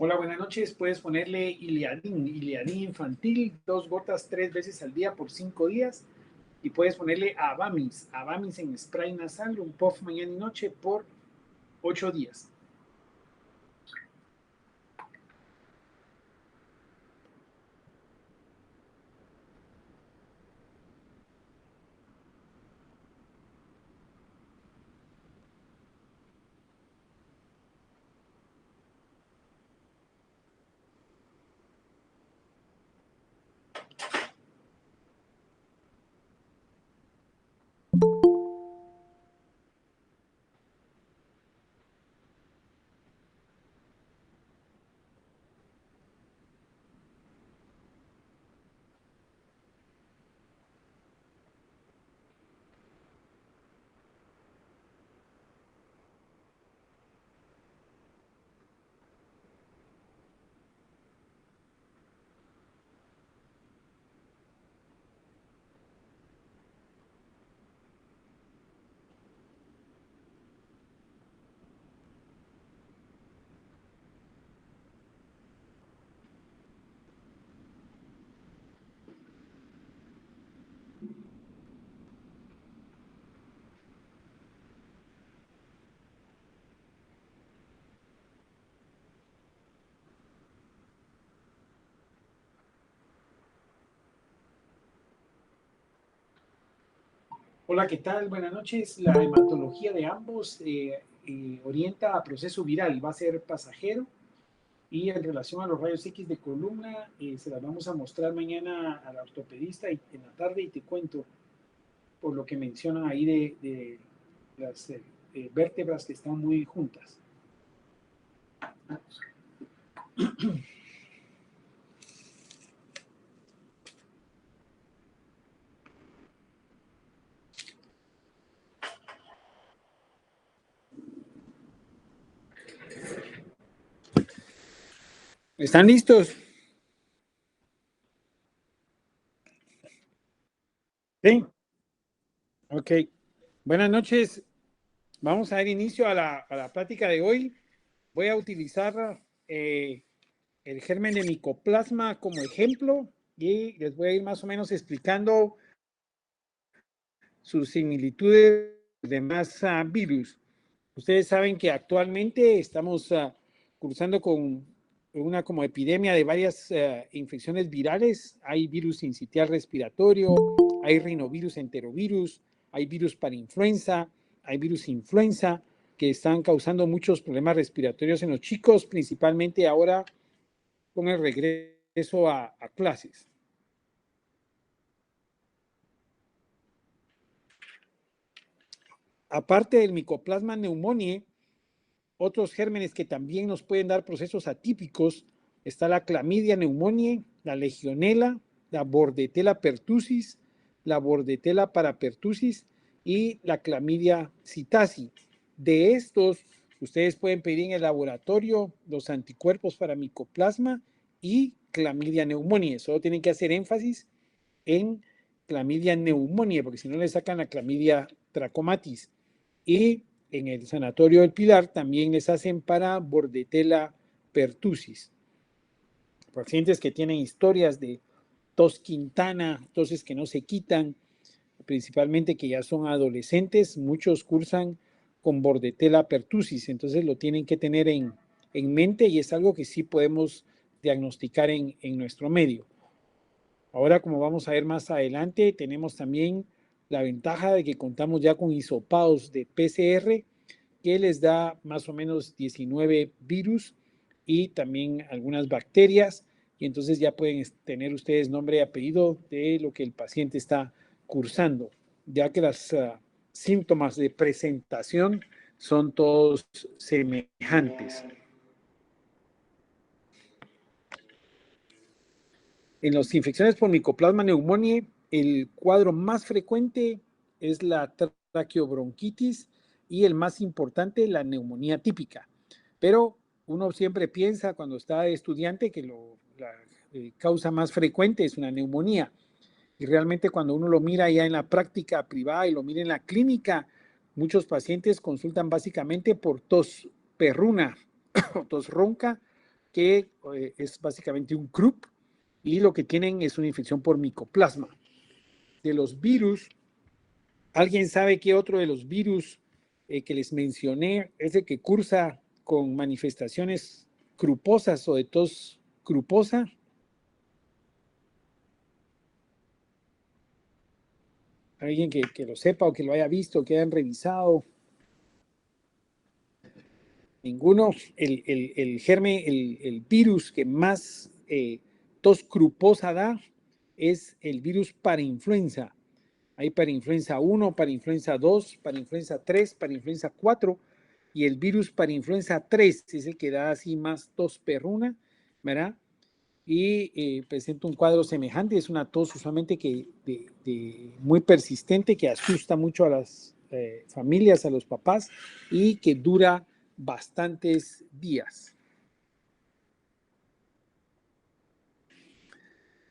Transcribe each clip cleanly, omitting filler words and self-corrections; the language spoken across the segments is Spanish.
Hola, buenas noches. Puedes ponerle Iliadin infantil, 2 gotas 3 veces al día por 5 días. Y puedes ponerle Avamis en spray nasal, un puff mañana y noche por 8 días. Hola, ¿qué tal? Buenas noches. La hematología de ambos orienta a proceso viral. Va a ser pasajero. Y en relación a los rayos X de columna, se las vamos a mostrar mañana a la ortopedista en la tarde y te cuento por lo que mencionan ahí de las vértebras que están muy juntas. ¿Están listos? Sí. Ok. Buenas noches. Vamos a dar inicio a la plática de hoy. Voy a utilizar el germen de micoplasma como ejemplo y les voy a ir más o menos explicando sus similitudes de demás virus. Ustedes saben que actualmente estamos cruzando con una como epidemia de varias infecciones virales. Hay virus sincitial respiratorio, hay rinovirus enterovirus, hay virus para influenza, hay virus influenza que están causando muchos problemas respiratorios en los chicos, principalmente ahora con el regreso a clases. Aparte del Mycoplasma pneumoniae, otros gérmenes que también nos pueden dar procesos atípicos, está la Clamidia pneumoniae, la Legionella, la Bordetella pertussis, la Bordetella parapertussis y la Clamidia psittaci. De estos, ustedes pueden pedir en el laboratorio los anticuerpos para Mycoplasma y Clamidia pneumoniae. Solo tienen que hacer énfasis en Clamidia pneumoniae, porque si no le sacan la Clamidia trachomatis. Y en el Sanatorio del Pilar también les hacen para Bordetella pertussis. Pacientes que tienen historias de tos quintana, toses que no se quitan, principalmente que ya son adolescentes, muchos cursan con Bordetella pertussis, entonces lo tienen que tener en mente y es algo que sí podemos diagnosticar en nuestro medio. Ahora, como vamos a ver más adelante, tenemos también la ventaja de que contamos ya con hisopados de PCR que les da más o menos 19 virus y también algunas bacterias, y entonces ya pueden tener ustedes nombre y apellido de lo que el paciente está cursando, ya que los síntomas de presentación son todos semejantes. En las infecciones por Mycoplasma pneumoniae, el cuadro más frecuente es la traqueobronquitis y el más importante, la neumonía típica. Pero uno siempre piensa cuando está de estudiante que la causa más frecuente es una neumonía. Y realmente cuando uno lo mira ya en la práctica privada y lo mira en la clínica, muchos pacientes consultan básicamente por tos perruna, tos ronca, que es básicamente un croup, y lo que tienen es una infección por micoplasma. De los virus, ¿alguien sabe qué otro de los virus que les mencioné es el que cursa con manifestaciones cruposas o de tos cruposa? ¿Alguien que lo sepa o que lo haya visto, que hayan revisado? Ninguno. El germen, el virus que más tos cruposa da es el virus parainfluenza. Hay parainfluenza 1, parainfluenza 2, parainfluenza 3, parainfluenza 4, y el virus parainfluenza 3 es el que da así más tos perruna, ¿verdad? Y presenta un cuadro semejante. Es una tos usualmente muy persistente, que asusta mucho a las familias, a los papás, y que dura bastantes días.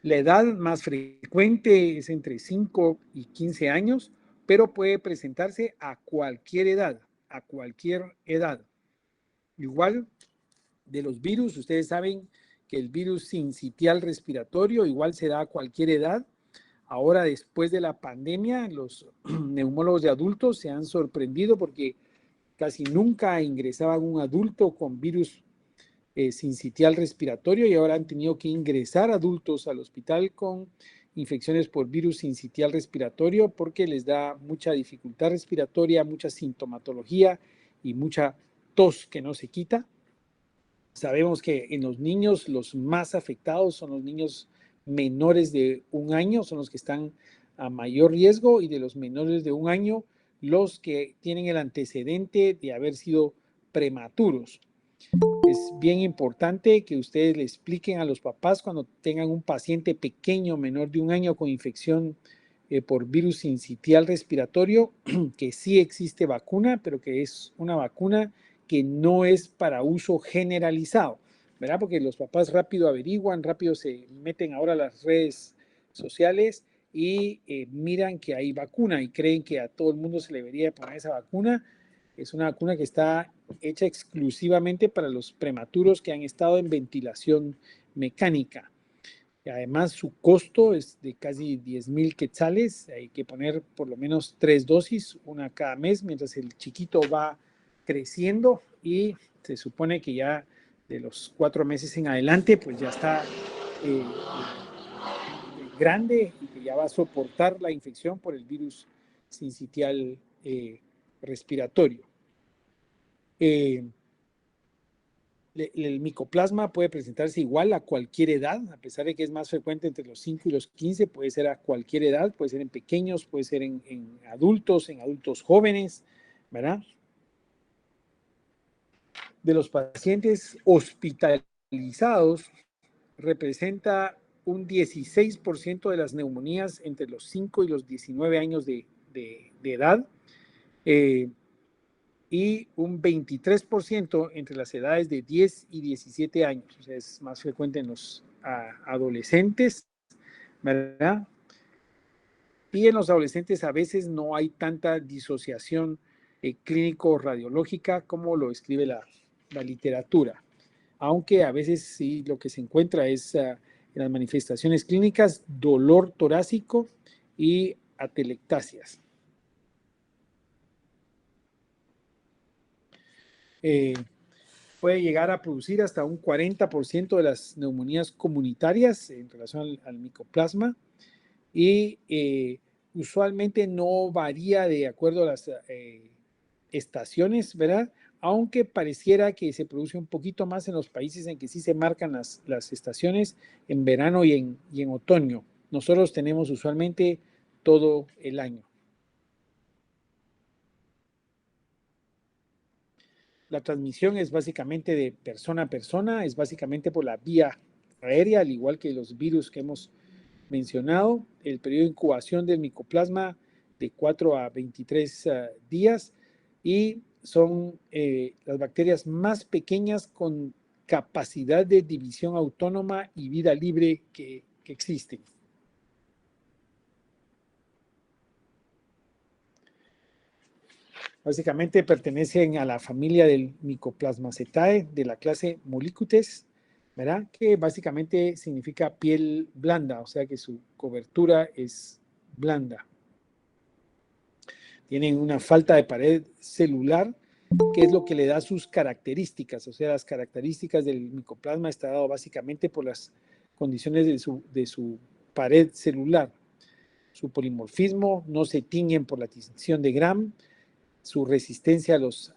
La edad más frecuente es entre 5 y 15 años, pero puede presentarse a cualquier edad, a cualquier edad. Igual de los virus, ustedes saben que el virus sincitial respiratorio igual se da a cualquier edad. Ahora, después de la pandemia, los neumólogos de adultos se han sorprendido porque casi nunca ingresaban un adulto con virus sincitial respiratorio, y ahora han tenido que ingresar adultos al hospital con infecciones por virus sincitial respiratorio porque les da mucha dificultad respiratoria, mucha sintomatología y mucha tos que no se quita. Sabemos que en los niños los más afectados son los niños menores de 1 año, son los que están a mayor riesgo, y de los menores de 1 año, los que tienen el antecedente de haber sido prematuros. Es bien importante que ustedes le expliquen a los papás cuando tengan un paciente pequeño, menor de 1 año, con infección por virus sincitial respiratorio, que sí existe vacuna, pero que es una vacuna que no es para uso generalizado, ¿verdad? Porque los papás rápido averiguan, rápido se meten ahora a las redes sociales y miran que hay vacuna y creen que a todo el mundo se le debería poner esa vacuna. Es una vacuna que está hecha exclusivamente para los prematuros que han estado en ventilación mecánica. Y además, su costo es de casi 10,000 quetzales. Hay que poner por lo menos 3 dosis, una cada mes, mientras el chiquito va creciendo, y se supone que ya de los 4 meses en adelante, pues ya está grande y que ya va a soportar la infección por el virus sincitial respiratorio. El micoplasma puede presentarse igual a cualquier edad, a pesar de que es más frecuente entre los 5 y los 15, puede ser a cualquier edad, puede ser en pequeños, puede ser en adultos jóvenes, ¿verdad? De los pacientes hospitalizados, representa un 16% de las neumonías entre los 5 y los 19 años de edad. Y un 23% entre las edades de 10 y 17 años. O sea, es más frecuente en los adolescentes, ¿verdad? Y en los adolescentes a veces no hay tanta disociación clínico-radiológica como lo escribe la literatura. Aunque a veces sí lo que se encuentra es en las manifestaciones clínicas dolor torácico y atelectasias. Puede llegar a producir hasta un 40% de las neumonías comunitarias en relación al micoplasma, y usualmente no varía de acuerdo a las estaciones, ¿verdad? Aunque pareciera que se produce un poquito más en los países en que sí se marcan las estaciones, en verano y en otoño. Nosotros tenemos usualmente todo el año. La transmisión es básicamente de persona a persona, es básicamente por la vía aérea, al igual que los virus que hemos mencionado. El periodo de incubación del micoplasma de 4 a 23 días, y son las bacterias más pequeñas con capacidad de división autónoma y vida libre que existen. Básicamente pertenecen a la familia del Mycoplasmacetae de la clase Molicutes, ¿verdad? Que básicamente significa piel blanda, o sea que su cobertura es blanda. Tienen una falta de pared celular, que es lo que le da sus características, o sea, las características del micoplasma está dado básicamente por las condiciones de su pared celular. Su polimorfismo, no se tiñen por la tinción de Gram, su resistencia a los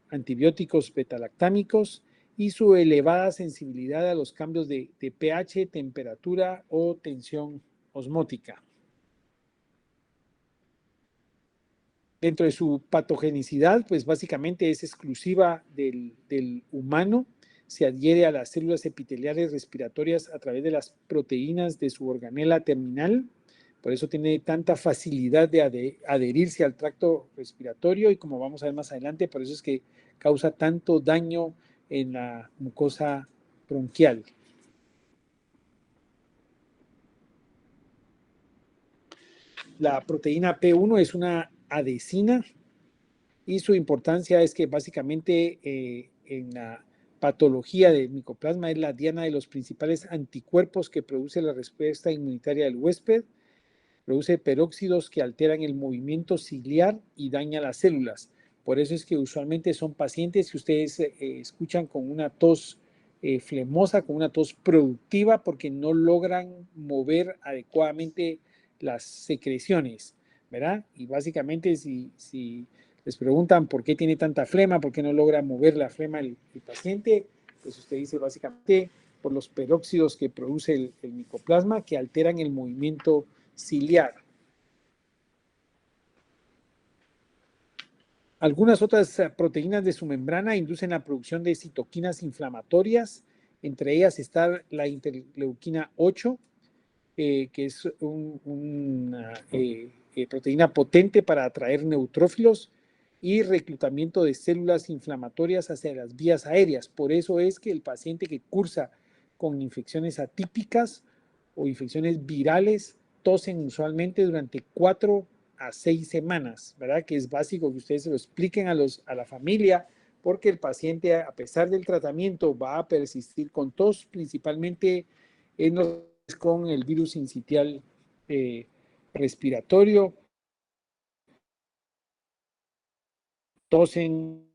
antibióticos betalactámicos y su elevada sensibilidad a los cambios de pH, temperatura o tensión osmótica. Dentro de su patogenicidad, pues básicamente es exclusiva del humano, se adhiere a las células epiteliales respiratorias a través de las proteínas de su organela terminal, por eso tiene tanta facilidad de adherirse al tracto respiratorio y como vamos a ver más adelante, por eso es que causa tanto daño en la mucosa bronquial. La proteína P1 es una adhesina y su importancia es que básicamente en la patología del micoplasma es la diana de los principales anticuerpos que produce la respuesta inmunitaria del huésped, produce peróxidos que alteran el movimiento ciliar y daña las células. Por eso es que usualmente son pacientes que ustedes escuchan con una tos flemosa, con una tos productiva, porque no logran mover adecuadamente las secreciones, ¿verdad? Y básicamente si les preguntan por qué tiene tanta flema, por qué no logra mover la flema el paciente, pues usted dice básicamente por los peróxidos que produce el micoplasma que alteran el movimiento ciliar. Algunas otras proteínas de su membrana inducen la producción de citoquinas inflamatorias, entre ellas está la interleuquina 8, que es una proteína potente para atraer neutrófilos y reclutamiento de células inflamatorias hacia las vías aéreas. Por eso es que el paciente que cursa con infecciones atípicas o infecciones virales tosen usualmente durante 4 a 6 semanas, ¿verdad? Que es básico que ustedes se lo expliquen a la familia, porque el paciente, a pesar del tratamiento, va a persistir con tos, principalmente en los con el virus sincitial respiratorio, tosen.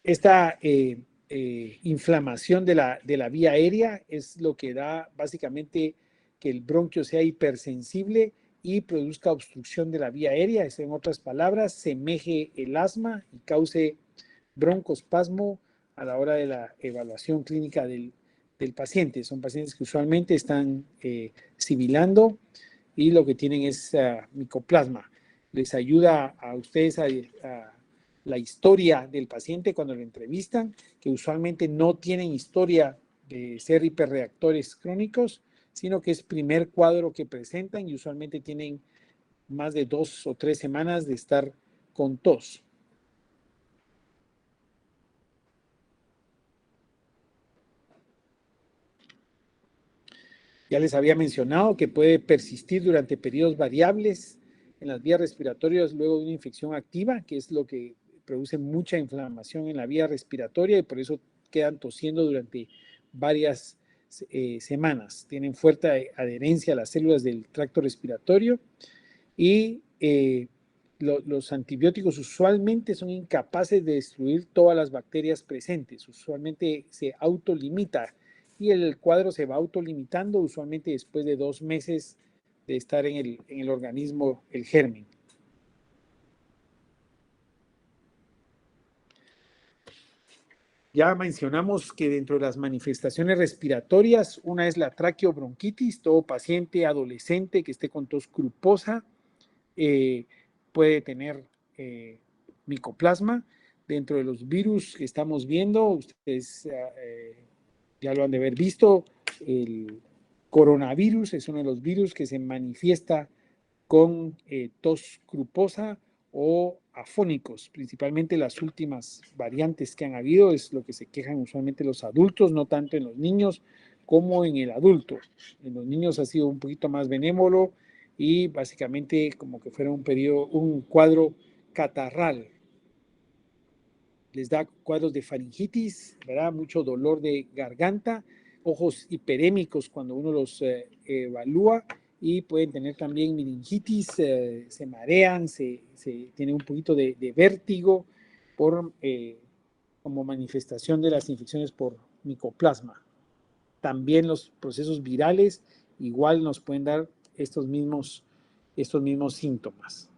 Esta inflamación de la vía aérea es lo que da básicamente que el bronquio sea hipersensible y produzca obstrucción de la vía aérea, es en otras palabras, semeje el asma y cause broncoespasmo a la hora de la evaluación clínica del paciente. Son pacientes que usualmente están sibilando y lo que tienen es micoplasma. Les ayuda a ustedes a la historia del paciente cuando lo entrevistan, que usualmente no tienen historia de ser hiperreactores crónicos, sino que es primer cuadro que presentan y usualmente tienen más de 2 o 3 semanas de estar con tos. Ya les había mencionado que puede persistir durante periodos variables en las vías respiratorias luego de una infección activa, que es lo que produce mucha inflamación en la vía respiratoria y por eso quedan tosiendo durante varias semanas. Tienen fuerte adherencia a las células del tracto respiratorio y los antibióticos usualmente son incapaces de destruir todas las bacterias presentes. Usualmente se autolimita y el cuadro se va autolimitando usualmente después de 2 meses de estar en el organismo el germen. Ya mencionamos que dentro de las manifestaciones respiratorias, una es la traqueobronquitis. Todo paciente adolescente que esté con tos gruposa puede tener micoplasma. Dentro de los virus que estamos viendo, ustedes ya lo han de haber visto, el coronavirus es uno de los virus que se manifiesta con tos gruposa o afónicos. Principalmente las últimas variantes que han habido es lo que se quejan usualmente los adultos, no tanto en los niños como en el adulto. En los niños ha sido un poquito más benévolo y básicamente como que fuera un cuadro catarral. Les da cuadros de faringitis, ¿verdad? Mucho dolor de garganta, ojos hiperémicos cuando uno los evalúa, y pueden tener también meningitis, se marean, tienen un poquito de vértigo por, como manifestación de las infecciones por micoplasma. También los procesos virales igual nos pueden dar estos mismos síntomas.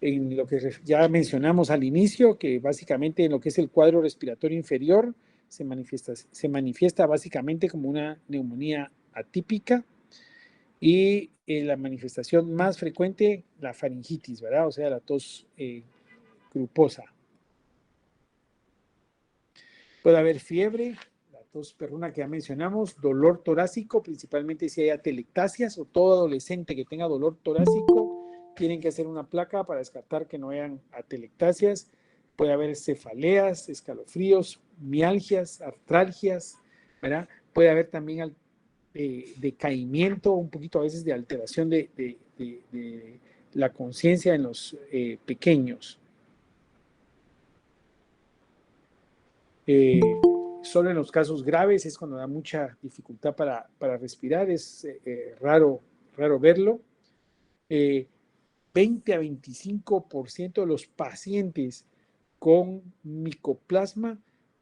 En lo que ya mencionamos al inicio, que básicamente en lo que es el cuadro respiratorio inferior se manifiesta básicamente como una neumonía atípica, y la manifestación más frecuente, la faringitis, ¿verdad? O sea, la tos gruposa. Puede haber fiebre, la tos perruna que ya mencionamos, dolor torácico, principalmente si hay atelectasias, o todo adolescente que tenga dolor torácico tienen que hacer una placa para descartar que no hayan atelectasias. Puede haber cefaleas, escalofríos, mialgias, artralgias, ¿verdad? Puede haber también decaimiento, un poquito a veces de alteración de la conciencia en los pequeños. Solo en los casos graves es cuando da mucha dificultad para respirar, es raro verlo. 20 a 25% de los pacientes con micoplasma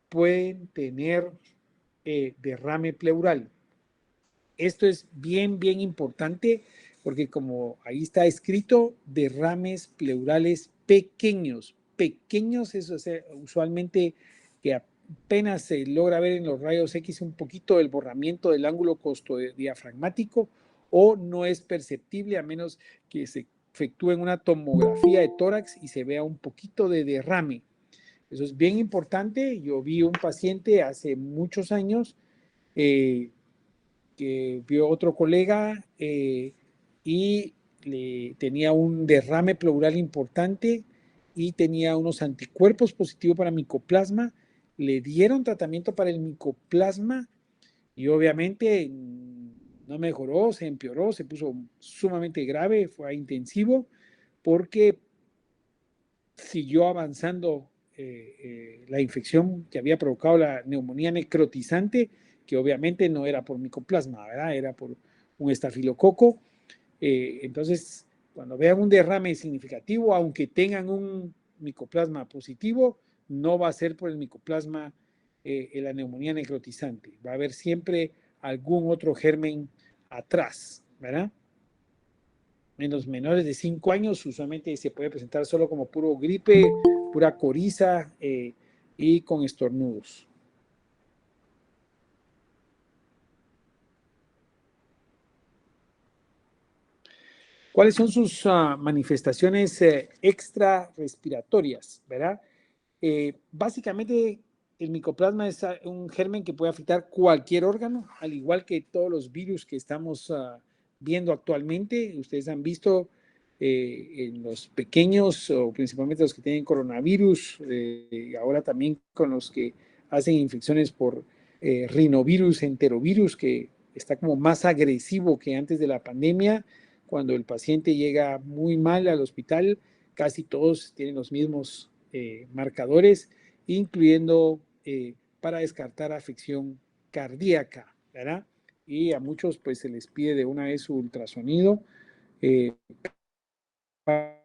pueden tener derrame pleural. Esto es bien importante porque, como ahí está escrito, derrames pleurales pequeños. Pequeños, eso es usualmente que apenas se logra ver en los rayos X un poquito el borramiento del ángulo costodiafragmático, o no es perceptible a menos que se efectúe una tomografía de tórax y se vea un poquito de derrame. Eso es bien importante. Yo vi un paciente hace muchos años que vio otro colega y tenía un derrame pleural importante y tenía unos anticuerpos positivos para micoplasma. Le dieron tratamiento para el micoplasma y obviamente no mejoró, se empeoró, se puso sumamente grave, fue a intensivo porque siguió avanzando la infección que había provocado la neumonía necrotizante, que obviamente no era por micoplasma, ¿verdad? Era por un estafilococo. Entonces, cuando vean un derrame significativo, aunque tengan un micoplasma positivo, no va a ser por el micoplasma la neumonía necrotizante. Va a haber siempre algún otro germen atrás, ¿verdad? En los menores de 5 años usualmente se puede presentar solo como puro gripe, pura coriza y con estornudos. ¿Cuáles son sus manifestaciones extrarrespiratorias? ¿Verdad? Básicamente el micoplasma es un germen que puede afectar cualquier órgano, al igual que todos los virus que estamos viendo actualmente. Ustedes han visto en los pequeños, o principalmente los que tienen coronavirus, ahora también con los que hacen infecciones por rinovirus, enterovirus, que está como más agresivo que antes de la pandemia. Cuando el paciente llega muy mal al hospital, casi todos tienen los mismos marcadores, incluyendo para descartar afección cardíaca, ¿verdad? Y a muchos pues se les pide de una vez su ultrasonido para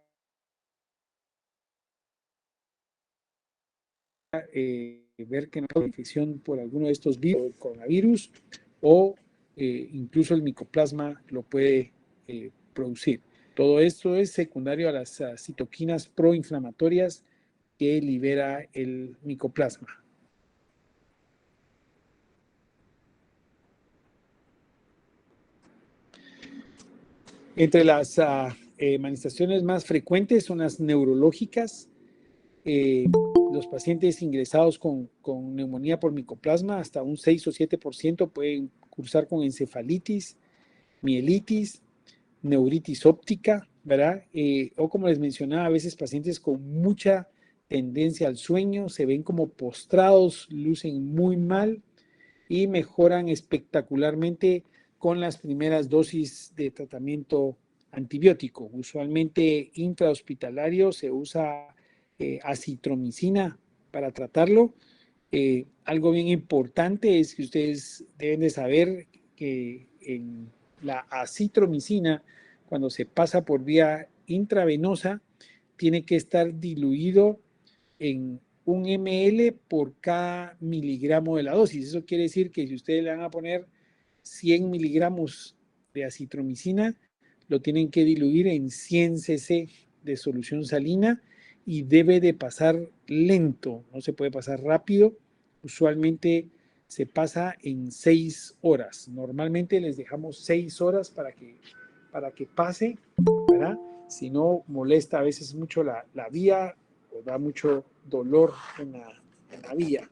ver que no hay infección por alguno de estos virus, el coronavirus, o incluso el micoplasma lo puede producir. Todo esto es secundario a las citoquinas proinflamatorias que libera el micoplasma. Entre las manifestaciones más frecuentes son las neurológicas. Los pacientes ingresados con neumonía por micoplasma, hasta un 6 o 7% pueden cursar con encefalitis, mielitis, neuritis óptica, ¿verdad? O como les mencionaba, a veces pacientes con mucha tendencia al sueño, se ven como postrados, lucen muy mal y mejoran espectacularmente con las primeras dosis de tratamiento antibiótico. Usualmente intrahospitalario se usa acitromicina para tratarlo. Algo bien importante es que ustedes deben de saber que en la acitromicina, cuando se pasa por vía intravenosa, tiene que estar diluido en 1 ml por cada miligramo de la dosis. Eso quiere decir que si ustedes le van a poner 100 miligramos de acitromicina, lo tienen que diluir en 100 cc de solución salina y debe de pasar lento, no se puede pasar rápido. Usualmente se pasa en 6 horas. Normalmente les dejamos 6 horas para que pase, ¿verdad? Si no, molesta a veces mucho la vía o da mucho dolor en la vía.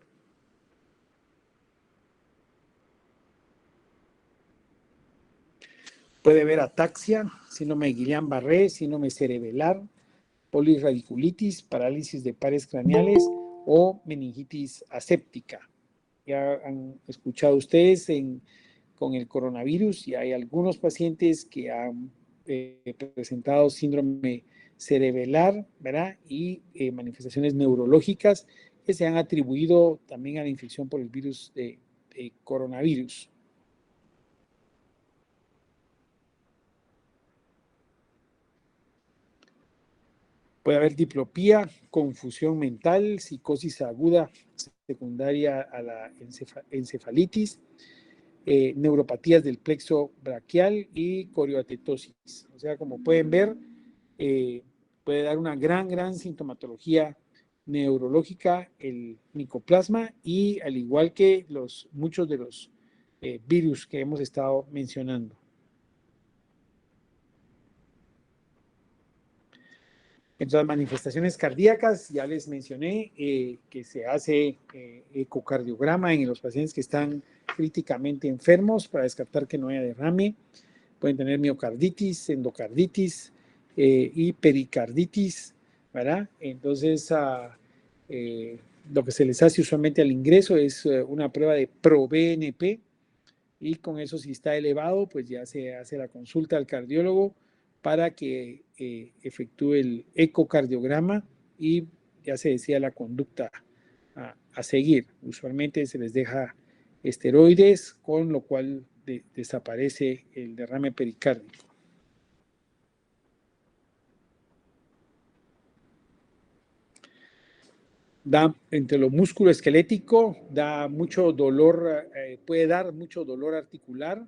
Puede haber ataxia, síndrome de Guillain-Barré, síndrome cerebelar, polirradiculitis, parálisis de pares craneales o meningitis aséptica. Ya han escuchado ustedes con el coronavirus y hay algunos pacientes que han presentado síndrome cerebelar, ¿verdad? Y manifestaciones neurológicas que se han atribuido también a la infección por el virus de coronavirus. Puede haber diplopía, confusión mental, psicosis aguda secundaria a la encefalitis, neuropatías del plexo braquial y coriatetosis. O sea, como pueden ver, puede dar una gran sintomatología neurológica el micoplasma y al igual que muchos de los virus que hemos estado mencionando. Entre las manifestaciones cardíacas, ya les mencioné que se hace ecocardiograma en los pacientes que están críticamente enfermos para descartar que no haya derrame. Pueden tener miocarditis, endocarditis y pericarditis, ¿verdad? Entonces, lo que se les hace usualmente al ingreso es una prueba de ProBNP y con eso, si está elevado, pues ya se hace la consulta al cardiólogo para que efectúe el ecocardiograma y ya se decía la conducta a seguir. Usualmente se les deja esteroides, con lo cual desaparece el derrame pericárdico. Da entre lo músculo esquelético, da mucho dolor, puede dar mucho dolor articular,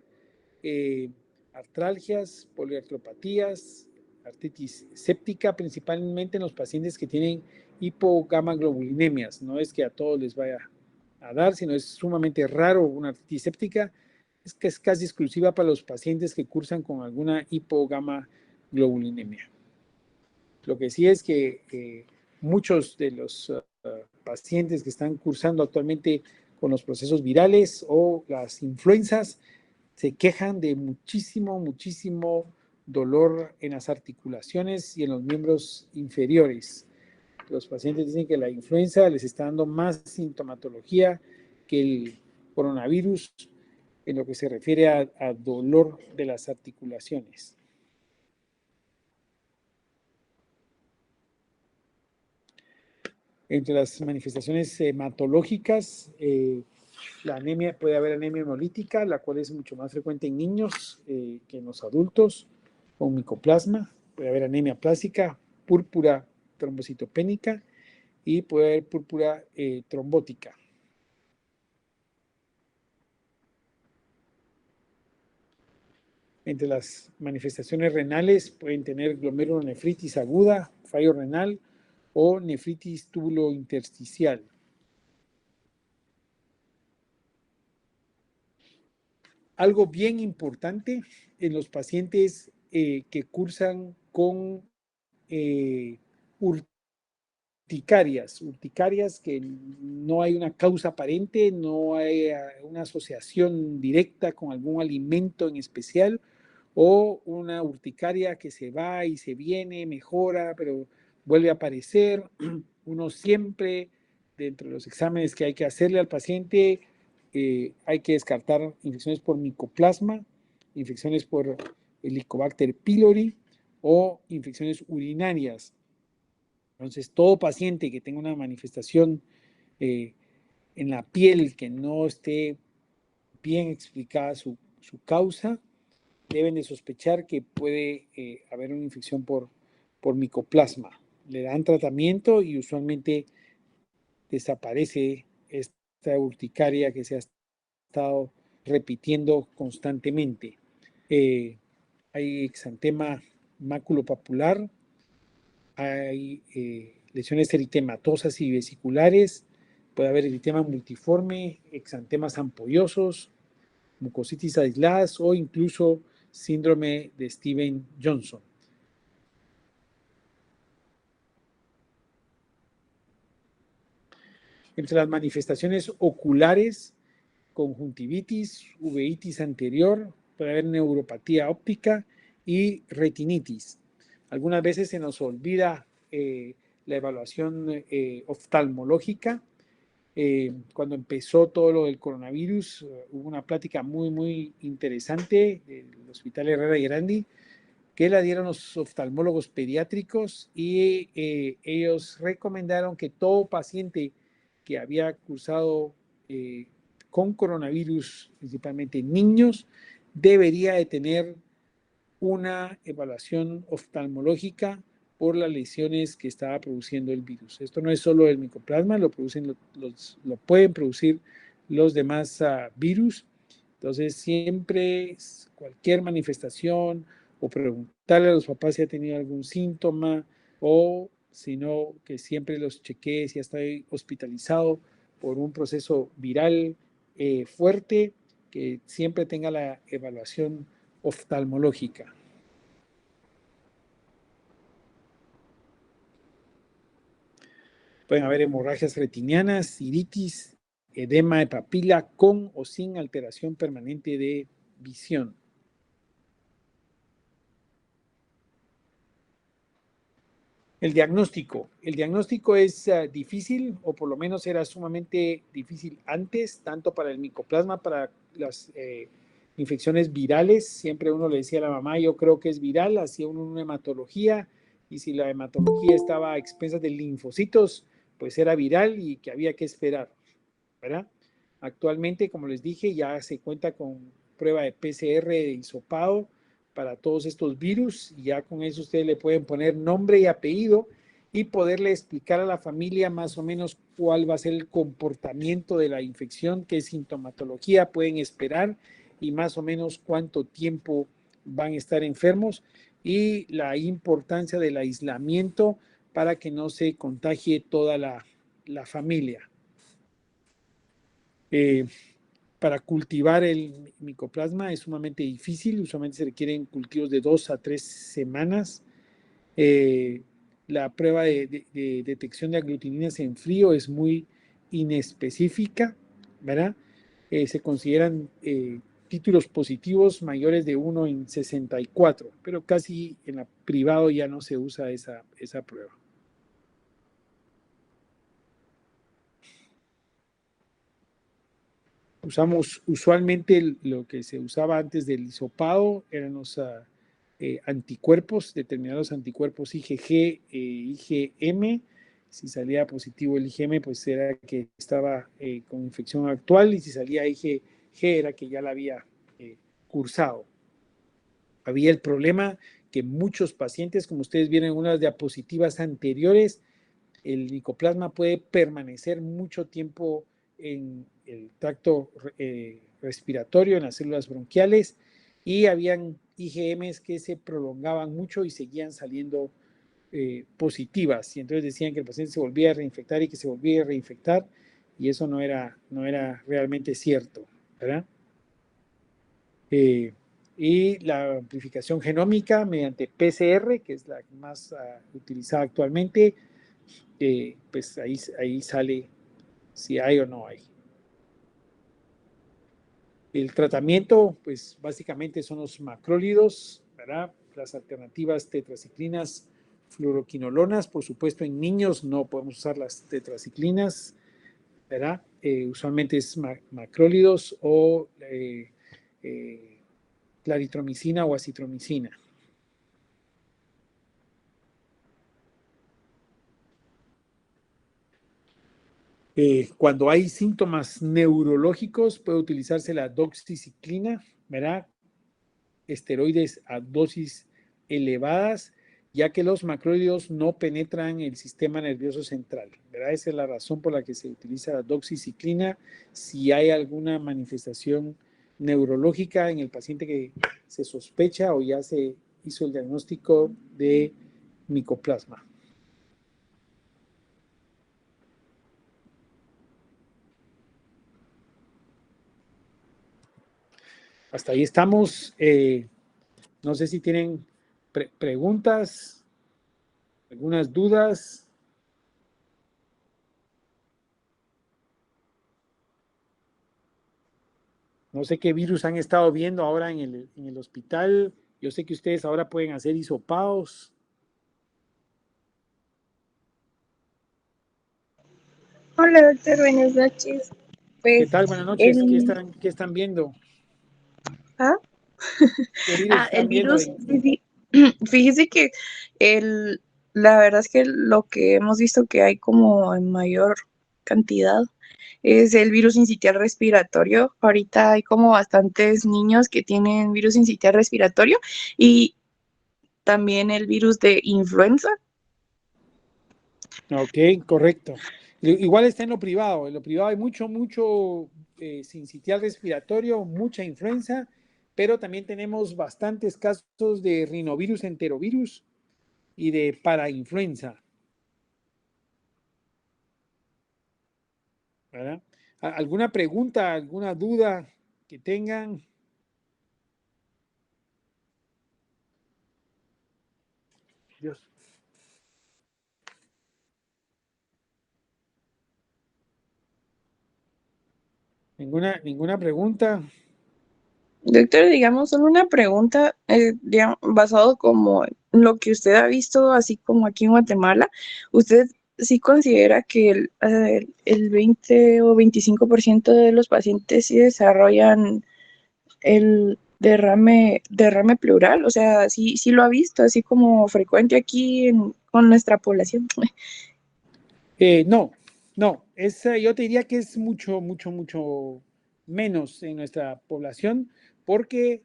artralgias, poliartropatías, artritis séptica, principalmente en los pacientes que tienen hipogamaglobulinemias. No es que a todos les vaya a dar, sino es sumamente raro una artritis séptica. Es que es casi exclusiva para los pacientes que cursan con alguna hipogamaglobulinemia. Lo que sí es que muchos de los pacientes que están cursando actualmente con los procesos virales o las influencias se quejan de muchísimo dolor en las articulaciones y en los miembros inferiores. Los pacientes dicen que la influenza les está dando más sintomatología que el coronavirus en lo que se refiere a dolor de las articulaciones. Entre las manifestaciones hematológicas, la anemia, puede haber anemia hemolítica, la cual es mucho más frecuente en niños que en los adultos, con micoplasma. Puede haber anemia plástica, púrpura trombocitopénica y puede haber púrpura trombótica. Entre las manifestaciones renales pueden tener glomerulonefritis aguda, fallo renal o nefritis tubulointersticial. Algo bien importante en los pacientes que cursan con urticarias que no hay una causa aparente, no hay una asociación directa con algún alimento en especial, o una urticaria que se va y se viene, mejora, pero vuelve a aparecer. Uno siempre, dentro de los exámenes que hay que hacerle al paciente, hay que descartar infecciones por micoplasma infecciones por Helicobacter pylori o infecciones urinarias. Entonces, todo paciente que tenga una manifestación en la piel que no esté bien explicada su causa, deben de sospechar que puede haber una infección por micoplasma. Le dan tratamiento y usualmente desaparece esta urticaria que se ha estado repitiendo constantemente. Hay exantema maculopapular, hay lesiones eritematosas y vesiculares, puede haber eritema multiforme, exantemas ampollosos, mucositis aisladas o incluso síndrome de Steven Johnson. Entre las manifestaciones oculares, conjuntivitis, uveitis anterior, puede haber neuropatía óptica y retinitis. Algunas veces se nos olvida la evaluación oftalmológica. Cuando empezó todo lo del coronavirus, hubo una plática muy interesante del Hospital Herrera y Grandi, que la dieron los oftalmólogos pediátricos y ellos recomendaron que todo paciente que había cursado con coronavirus, principalmente niños, debería de tener una evaluación oftalmológica por las lesiones que estaba produciendo el virus. Esto no es solo el micoplasma, lo pueden producir los demás virus. Entonces, siempre cualquier manifestación o preguntarle a los papás si ha tenido algún síntoma o si no, que siempre los chequee si está hospitalizado por un proceso viral fuerte, que siempre tenga la evaluación oftalmológica. Pueden haber hemorragias retinianas, iritis, edema de papila con o sin alteración permanente de visión. El diagnóstico es difícil, o por lo menos era sumamente difícil antes, tanto para el micoplasma, para las infecciones virales. Siempre uno le decía a la mamá, yo creo que es viral, hacía uno una hematología, y si la hematología estaba a expensas de linfocitos, pues era viral y que había que esperar, ¿verdad? Actualmente, como les dije, ya se cuenta con prueba de PCR de hisopado para todos estos virus, y ya con eso ustedes le pueden poner nombre y apellido y poderle explicar a la familia más o menos cuál va a ser el comportamiento de la infección, qué sintomatología pueden esperar y más o menos cuánto tiempo van a estar enfermos, y la importancia del aislamiento para que no se contagie toda la familia. Para cultivar el micoplasma es sumamente difícil, usualmente se requieren cultivos de 2 a 3 semanas. La prueba de detección de aglutininas en frío es muy inespecífica, ¿verdad? Se consideran títulos positivos mayores de 1 en 64, pero casi en la privado ya no se usa esa prueba. Usamos usualmente lo que se usaba antes del hisopado, eran los anticuerpos, determinados anticuerpos IgG e IgM. Si salía positivo el IgM, pues era que estaba con infección actual, y si salía IgG era que ya la había cursado. Había el problema que muchos pacientes, como ustedes vieron en unas diapositivas anteriores, el micoplasma puede permanecer mucho tiempo en el tracto respiratorio, en las células bronquiales, y habían IgMs que se prolongaban mucho y seguían saliendo positivas, y entonces decían que el paciente se volvía a reinfectar y que se volvía a reinfectar, y eso no era realmente cierto, ¿verdad? Y la amplificación genómica mediante PCR, que es la más utilizada actualmente, pues ahí sale si hay o no hay. El tratamiento, pues básicamente son los macrólidos, ¿verdad? Las alternativas tetraciclinas fluoroquinolonas, por supuesto en niños no podemos usar las tetraciclinas, ¿verdad? Usualmente es macrólidos o claritromicina o acitromicina. Cuando hay síntomas neurológicos, puede utilizarse la doxiciclina, ¿verdad? Esteroides a dosis elevadas, ya que los macrólidos no penetran el sistema nervioso central, ¿verdad? Esa es la razón por la que se utiliza la doxiciclina si hay alguna manifestación neurológica en el paciente que se sospecha o ya se hizo el diagnóstico de micoplasma. Hasta ahí estamos. No sé si tienen preguntas, algunas dudas. No sé qué virus han estado viendo ahora en el hospital. Yo sé que ustedes ahora pueden hacer hisopados. Hola, doctor, buenas noches. ¿Qué Pues, tal? Buenas noches. el, Qué están viendo? ¿ah? ¿Qué virus El están viendo? virus, fíjese que el, la verdad es que lo que hemos visto que hay como en mayor cantidad es el virus sincitial respiratorio. Ahorita hay como bastantes niños que tienen virus sincitial respiratorio y también el virus de influenza. Ok, correcto. Igual está en lo privado. En lo privado hay mucho sincitial respiratorio, mucha influenza, pero también tenemos bastantes casos de rinovirus enterovirus y de parainfluenza, ¿verdad? ¿Alguna pregunta, alguna duda que tengan? Dios. ¿Ninguna pregunta? Doctor, digamos, solo una pregunta, basado como en lo que usted ha visto, así como aquí en Guatemala, ¿usted sí considera que el 20 o 25% de los pacientes sí desarrollan el derrame pleural? O sea, sí lo ha visto, así como frecuente aquí con nuestra población. No, no. Yo te diría que es mucho menos en nuestra población porque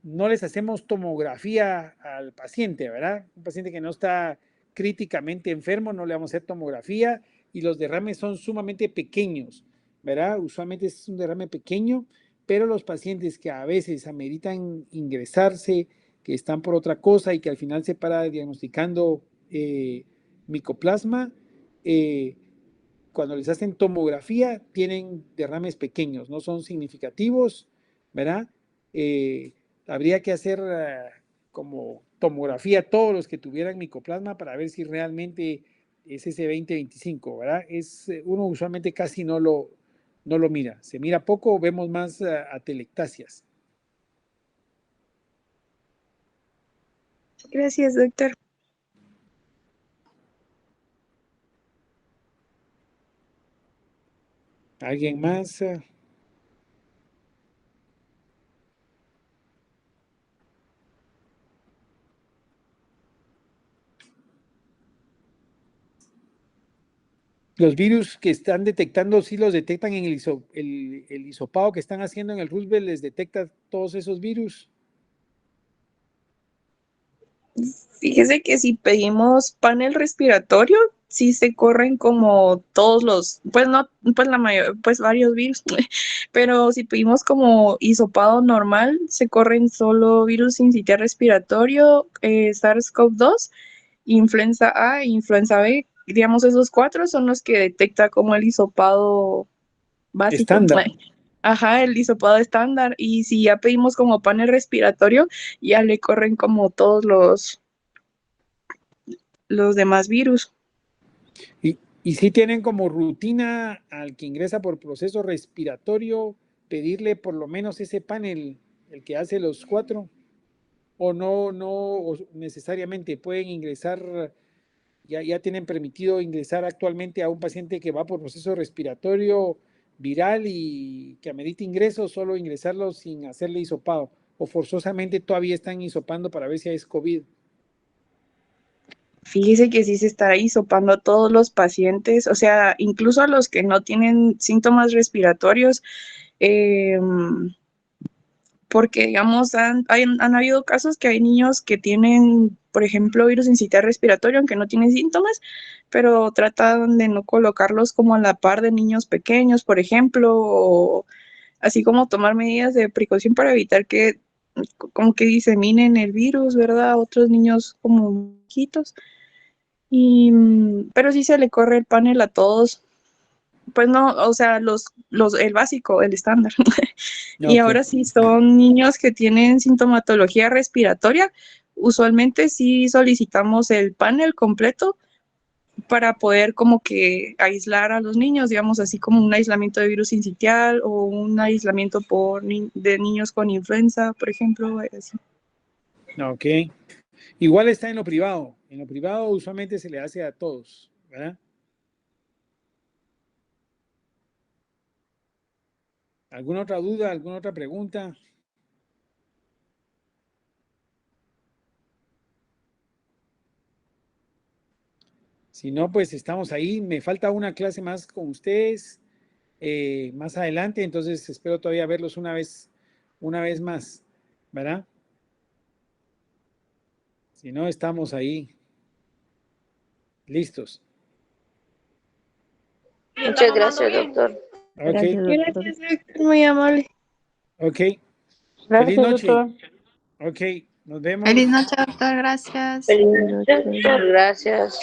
no les hacemos tomografía al paciente, ¿verdad? Un paciente que no está críticamente enfermo, no le vamos a hacer tomografía y los derrames son sumamente pequeños, ¿verdad? Usualmente es un derrame pequeño, pero los pacientes que a veces ameritan ingresarse, que están por otra cosa y que al final se para diagnosticando micoplasma, eh, cuando les hacen tomografía tienen derrames pequeños, no son significativos, ¿verdad? Eh, Habría que hacer como tomografía a todos los que tuvieran micoplasma para ver si realmente es ese 20-25, ¿verdad? Uno usualmente casi no lo mira. Se mira poco, vemos más atelectasias. Gracias, doctor. ¿Alguien más? Los virus que están detectando, sí los detectan en el hisopado que están haciendo en el Roosevelt, les detecta todos esos virus. Fíjese que si pedimos panel respiratorio, sí se corren como todos pues no, pues la mayor, pues varios virus, pero si pedimos como hisopado normal, se corren solo virus sincitial respiratorio, SARS-CoV-2, influenza A e influenza B. Digamos, esos cuatro son los que detecta como el hisopado básico. Estándar. Ajá, el hisopado estándar. Y si ya pedimos como panel respiratorio, ya le corren como todos los demás virus. Y si tienen como rutina al que ingresa por proceso respiratorio, pedirle por lo menos ese panel, el que hace los cuatro, o no necesariamente pueden ingresar, ya tienen permitido ingresar actualmente a un paciente que va por proceso respiratorio viral y que amerite ingreso, solo ingresarlo sin hacerle hisopado, o forzosamente todavía están hisopando para ver si es COVID. Fíjese que sí se está hisopando a todos los pacientes, o sea, incluso a los que no tienen síntomas respiratorios, eh, porque, digamos, han habido casos que hay niños que tienen, por ejemplo, virus sincitial respiratorio, aunque no tienen síntomas, pero tratan de no colocarlos como a la par de niños pequeños, por ejemplo, o así como tomar medidas de precaución para evitar que como que diseminen el virus, ¿verdad? A otros niños como chiquitos. Pero sí se le corre el panel a todos. Pues no, o sea, el básico, el estándar. Y Ok, ahora sí son niños que tienen sintomatología respiratoria, usualmente sí solicitamos el panel completo para poder como que aislar a los niños, digamos así como un aislamiento de virus sincitial o un aislamiento de niños con influenza, por ejemplo, así. ok. Igual está en lo privado. En lo privado usualmente se le hace a todos, ¿verdad? ¿Alguna otra duda, alguna otra pregunta? Si no, pues estamos ahí. Me falta una clase más con ustedes más adelante, entonces espero todavía verlos una vez más, ¿verdad? Si no, estamos ahí listos. Muchas gracias, doctor. Ok, Gracias, doctor, muy amable. ok. Feliz Gracias, noche. doctor. Ok, nos vemos. Feliz noche, doctor. Gracias. Feliz noche, doctor. Gracias.